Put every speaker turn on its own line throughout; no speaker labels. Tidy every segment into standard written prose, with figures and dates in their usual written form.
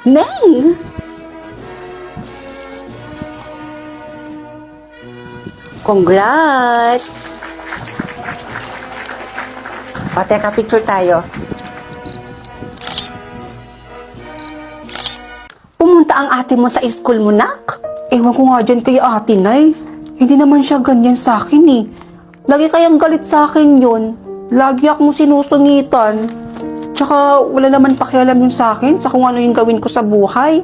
Neng! Congrats! O, teka, picture tayo. Pumunta ang ate mo sa school mo, nak? Ewan ko nga dyan kay ate, Nay. Hindi naman siya ganyan sa akin eh. Lagi kayang galit sa akin yun. Lagi akong sinusungitan. Tsaka wala naman pakialam yun sa akin sa kung ano yung gawin ko sa buhay.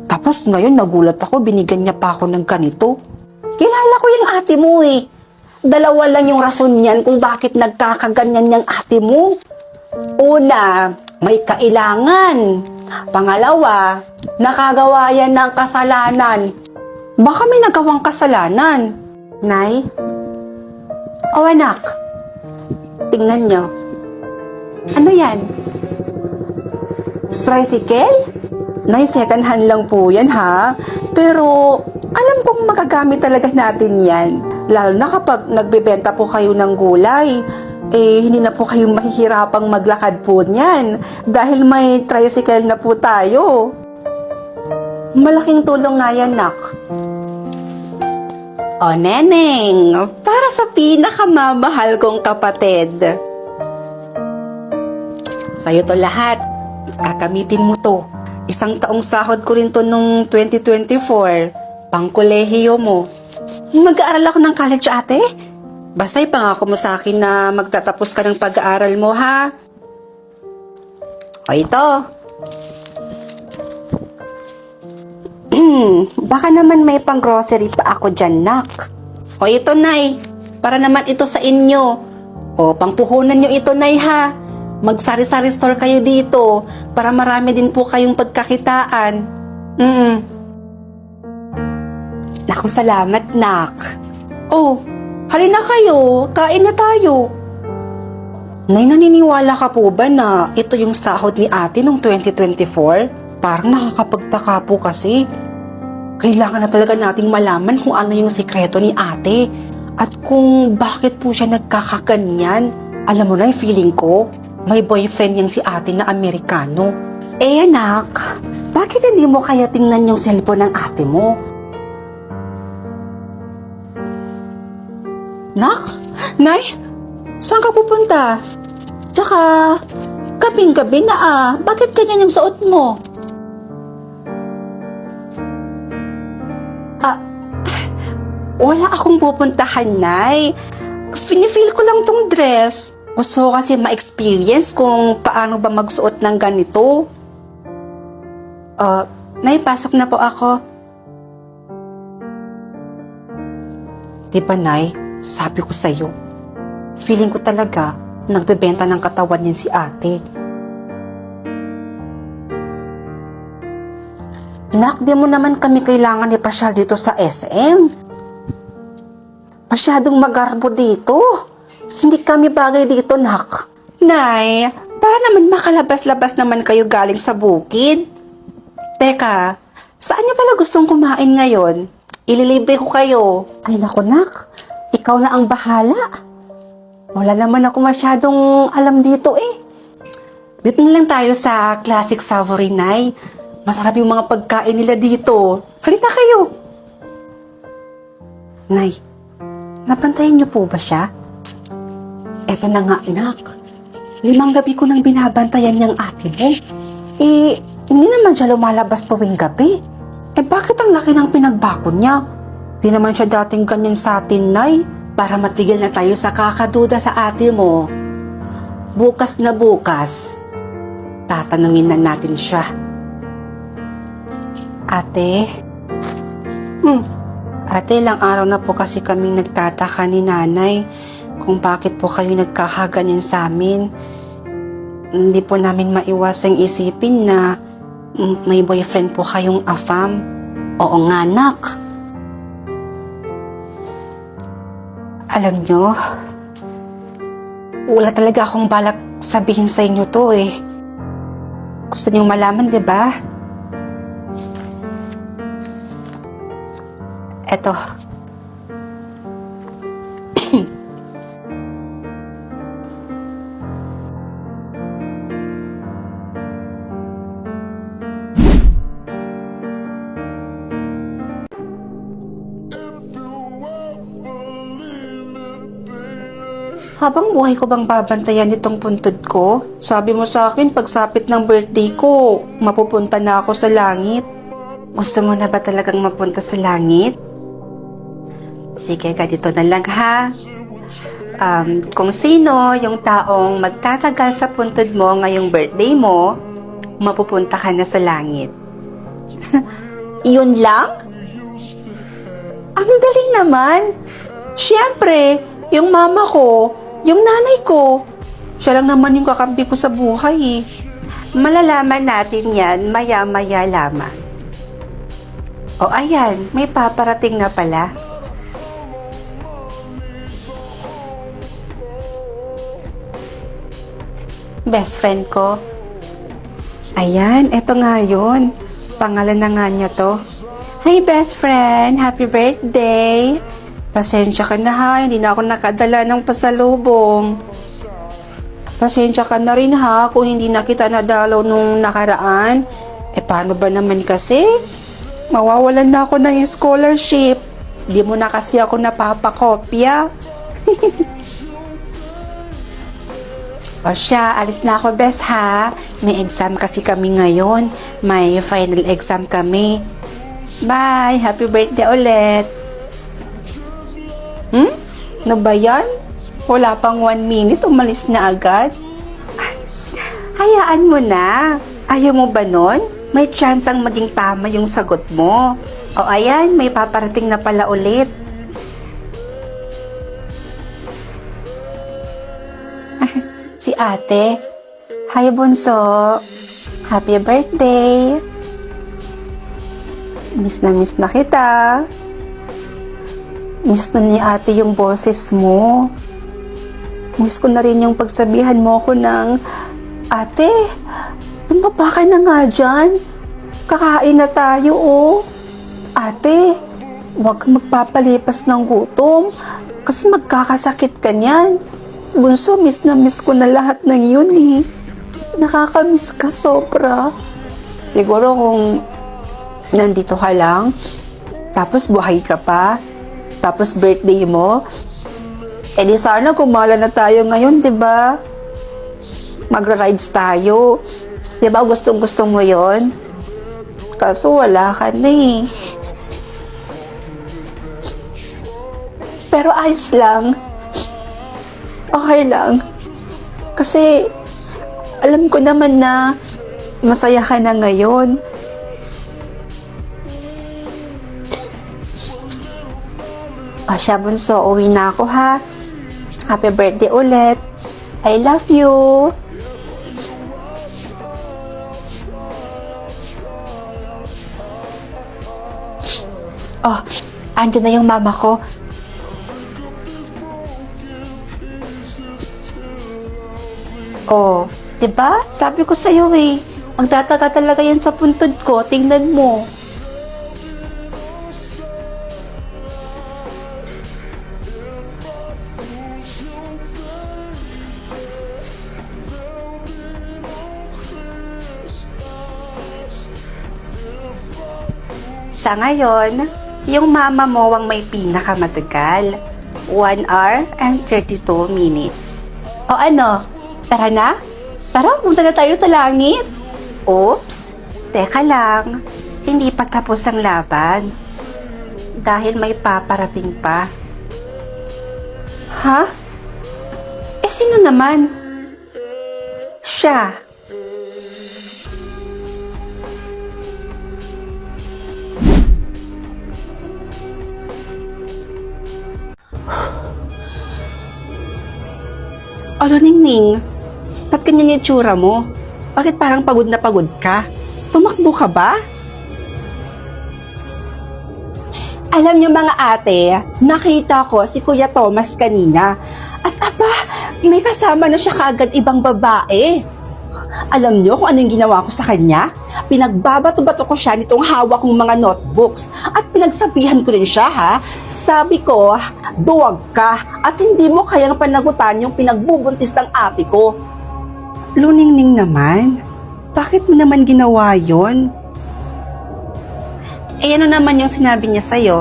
Tapos ngayon nagulat ako, binigyan niya pa ako ng ganito. Kilala ko yung ate mo eh. Dalawa lang yung rason niyan kung bakit nagkakaganyan yung ate mo. Una, may kailangan. Pangalawa, nakagawa yan ng kasalanan. Baka may nagawang kasalanan. Nay? O anak, tingnan nyo. Ano yan? Tricycle? Nay, second hand lang po yan ha. Pero alam kong magagamit talaga natin yan. Lalo na kapag nagbebenta po kayo ng gulay. Hindi na po kayong mahihirapang maglakad po niyan. Dahil may tricycle na po tayo. Malaking tulong nga yan, nak. O, Neneng, para sa pinakamamahal kong kapatid. Sa'yo to lahat. Kakamitin mo to. 1 taong sahod ko rin to nung 2024. Pangkolehiyo mo. Mag-aaral ako ng college, ate. Basta ipangako mo sa akin na magtatapos ka ng pag-aaral mo, ha? O, ito. Baka naman may pang-grocery pa ako dyan, nak. O, ito, Nay. Para naman ito sa inyo. O, pangpuhunan nyo ito, Nay, ha? Mag-sari-sari store kayo dito para marami din po kayong pagkakitaan. Naku, salamat, nak. Oh, halina kayo. Kain na tayo. Nay, naniniwala ka po ba na ito yung sahod ni ate noong 2024? Parang nakakapagtaka po kasi. Kailangan na talaga nating malaman kung ano yung sikreto ni ate at kung bakit po siya nagkakaganyan. Alam mo na yung feeling ko, may boyfriend yang si ate na Amerikano. Anak, bakit hindi mo kaya tingnan yung cellphone ng ate mo? Nak? Nay? Saan ka pupunta? Tsaka, gabing-gabi na bakit ganyan yung suot mo? Wala akong pupuntahan, Nay. Feel ko lang tong dress. Gusto ko kasi ma-experience kung paano ba magsuot ng ganito. Nay, pasok na po ako. Diba, Nay? Sabi ko sa'yo, feeling ko talaga nagbebenta ng katawan niyan si ate. Nak, di mo naman kami kailangan ipasyal dito sa SM. Masyadong magarbo dito. Hindi kami bagay dito, nak. Nay, para naman makalabas-labas naman kayo galing sa bukid. Teka, saan niyo pala gustong kumain ngayon? Ililibre ko kayo. Ay naku, nak. Ikaw na ang bahala. Wala naman ako masyadong alam dito eh. Dito na lang tayo sa Classic Savory, Nay. Masarap yung mga pagkain nila dito. Halika kayo. Nay, napantayan niyo po ba siya? Eto na nga, anak. 5 gabi ko nang binabantayan niyang ate mo. Hindi naman siya lumalabas tuwing gabi. Bakit ang laki ng pinagbako niya? Di naman siya dating ganyan sa atin, Nay. Para matigil na tayo sa kakaduda sa ate mo. Bukas na bukas, tatanungin na natin siya. Ate? Ate, ilang araw na po kasi kaming nagtataka ni nanay kung bakit po kayo nagkakaganyan sa amin. Hindi po namin maiwasang isipin na may boyfriend po kayong afam. Oo nga, nak. Alam nyo, wala talaga akong balak sabihin sa inyo to eh. Gusto niyong malaman, di ba? Eto. Habang buhay ko bang babantayan itong puntod ko? Sabi mo sa akin, pagsapit ng birthday ko, mapupunta na ako sa langit. Gusto mo na ba talagang mapunta sa langit? Sige, ganito na lang ha. Kung sino yung taong magtatagal sa puntod mo ngayong birthday mo, mapupunta ka na sa langit. Yun lang? Ang galing naman. Siyempre, yung mama ko, yung nanay ko, siya lang naman yung kakampi ko sa buhay eh. Malalaman natin yan maya-maya lamang. O ayan, may paparating na pala. Best friend ko. Ayan, eto nga yun. Pangalan na nga niya to. Hey best friend, happy birthday! Pasensya ka na ha, hindi na ako nakadala ng pasalubong. Pasensya ka na rin ha kung hindi na kita nadalaw nung nakaraan. Paano ba naman kasi? Mawawalan na ako ng scholarship. Di mo na kasi ako napapakopya. O siya, alis na ako bes ha. May exam kasi kami ngayon. May final exam kami. Bye! Happy birthday ulit! Ano ba yan? Wala pang 1 minute, umalis na agad. Hayaan mo na. Ayaw mo ba nun? May chance ang maging tama yung sagot mo. O ayan, may paparating na pala ulit. Si ate. Hi bunso. Happy birthday. Miss na kita. Miss na ni ate yung boses mo. Miss ko na rin yung pagsabihan mo ko ng, ate, bumaba ka na nga dyan. Kakain na tayo oh. Ate, huwag kang magpapalipas ng gutom kasi magkakasakit ka niyan. Bunso, miss na miss ko na lahat ng yun eh. Nakakamiss ka sobra. Siguro kung nandito ka lang, tapos buhay ka pa, tapos birthday mo, di sana kumala na tayo ngayon, diba? Magra-rides tayo. Diba gustong-gusto mo yon? Kaso wala ka na eh. Pero ayos lang. Okay lang. Kasi alam ko naman na masaya ka na ngayon. O siya bunso, uwi na ako ha. Happy birthday ulit. I love you. Oh, andyan na yung mama ko. Oh, diba? Sabi ko sa'yo eh. Magtataga talaga yan sa puntod ko. Tingnan mo. Sa ngayon, yung mama mo ang may pinakamatagal. 1 hour and 32 minutes. O ano? Tara na? Tara, punta na tayo sa langit. Oops! Teka lang. Hindi pa tapos ang laban. Dahil may paparating pa. Ha? Sino naman? Siya. Alo, Ningning, ba't ganyan yung tsura mo? Bakit parang pagod na pagod ka? Tumakbo ka ba? Alam niyo mga ate, nakita ko si Kuya Thomas kanina. At aba, may kasama na siya kaagad ibang babae. Alam niyo kung anong ginawa ko sa kanya? Pinagbabato-bato ko siya nitong hawak kong mga notebooks. At pinagsabihan ko rin siya ha. Sabi ko, duwag ka at hindi mo kayang panagutan yung pinagbubuntis ng ate ko. Luningning naman, bakit mo naman ginawa yon? Ano naman yung sinabi niya sa'yo?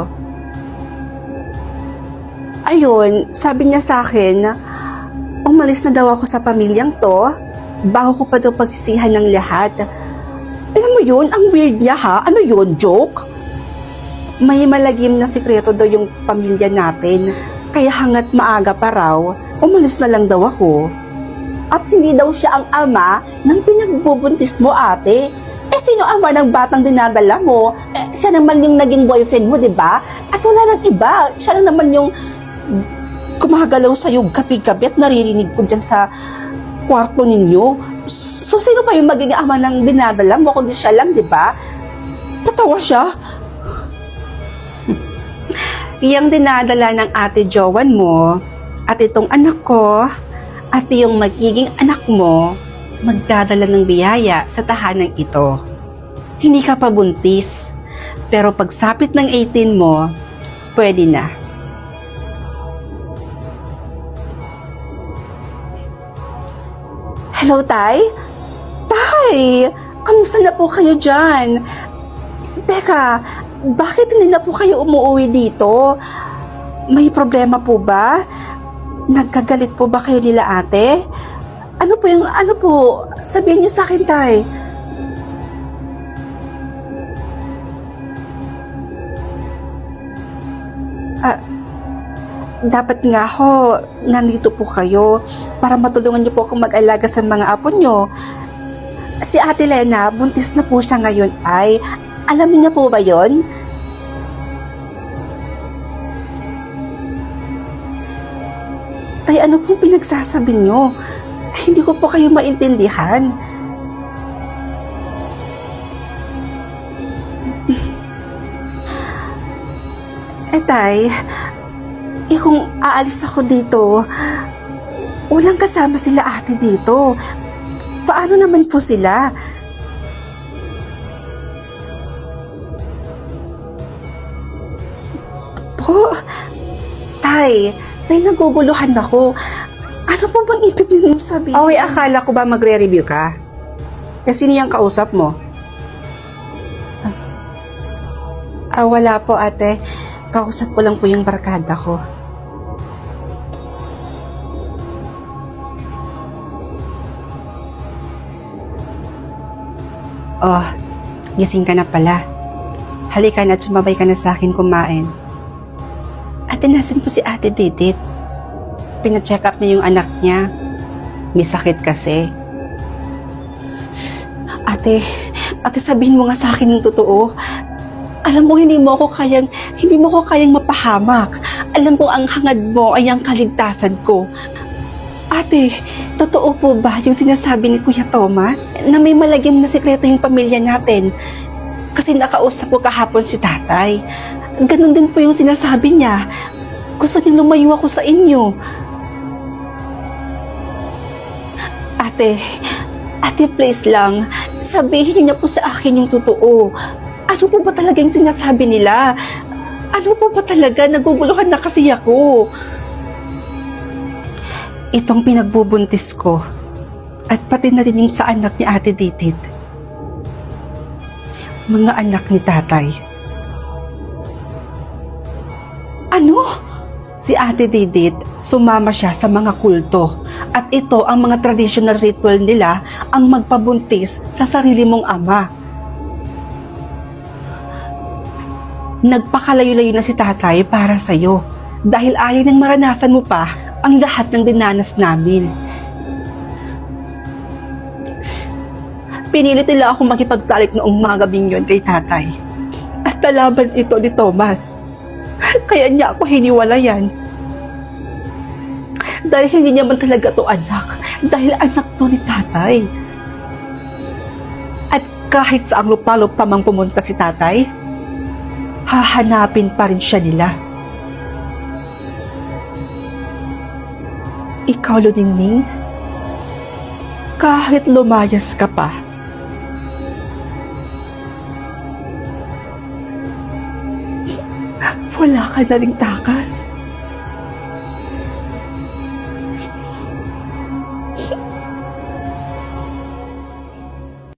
Ayun, sabi niya sa akin, umalis na daw ako sa pamilyang to bago ko pa daw pagsisihan ng lahat. Alam mo yun, ang weird niya ha? Ano yun, joke? May malagim na sikreto daw yung pamilya natin. Kaya hangat maaga pa raw, umalis na lang daw ako. At hindi daw siya ang ama ng pinagbubuntis mo, ate. Eh, sino ama ng batang dinadala mo? Eh, siya naman yung naging boyfriend mo, di ba? At wala nang iba. Siya lang naman yung gumagalaw sa'yo gabi-gabi at naririnig ko dyan sa kwarto ninyo. So, sino pa yung magiging ama ng dinadala mo kundi siya lang, di ba? Patawa siya. Iyang dinadala ng ate Jowan mo at itong anak ko at yung magiging anak mo magdadala ng biyaya sa tahanang ito. Hindi ka pa buntis, pero pagsapit ng 18 mo, pwede na. Hello, Tay? Tay! Kamusta na po kayo dyan? Teka, bakit hindi na po kayo umuwi dito? May problema po ba? Nagkagalit po ba kayo nila ate? Ano po? Sabihin niyo sa akin, Tay. Dapat nga ho, nandito po kayo para matulungan niyo po akong mag-alaga sa mga apo niyo. Si Ate Lena, buntis na po siya ngayon, Tay. Alam niyo po ba yon? Tay, ano pong pinagsasabi niyo? Hindi ko po kayo maintindihan. Tay, kung aalis ako dito, walang kasama sila ate dito. Paano naman po sila? Po, Tay, naguguluhan ako. Ano po bang ibig niyo sabihin? Okay, akala ko ba magre-review ka? Kasi sino yung kausap mo? Wala po ate. Kausap ko lang po yung barkada ko. Oh, gising ka na pala. Halika na at sumabay ka na sa akin kumain. Ate, nasan po si Ate Didit? Pina-check up niya yung anak niya. May sakit kasi. Ate, sabihin mo nga sa akin yung totoo. Alam mo, hindi mo ko kayang mapahamak. Alam mo, ang hangad mo ay ang kaligtasan ko. Ate, totoo po ba yung sinasabi ni Kuya Thomas na may malagim na sikreto yung pamilya natin? Kasi nakausap ko kahapon si tatay. Ganon din po yung sinasabi niya. Gusto niya lumayo ako sa inyo. Ate, please lang, sabihin niyo po sa akin yung totoo. Ano po ba talagang sinasabi nila? Ano po ba talaga? Naguguluhan na kasi ako. Itong pinagbubuntis ko at pati na rin yung sa anak ni Ate Didit. Mga anak ni tatay. Ano? Si Ate Didit, sumama siya sa mga kulto. At ito ang mga traditional ritual nila ang magpabuntis sa sarili mong ama. Nagpakalayo-layo na si tatay para sa'yo dahil ayaw nang maranasan mo pa ang lahat ng dinanas namin. Pinilit nila akong makipagtalik noong mga gabing yon kay tatay. At nalaban ito ni Thomas. Kaya niya ako hiniwalayan. Dahil hindi niya man talaga to anak. Dahil anak to ni tatay. At kahit sa ang lupa-lupa mang pumunta si tatay, hahanapin pa rin siya nila. Ikaw, Luningning, kahit lumayas ka pa, wala ka na ring takas.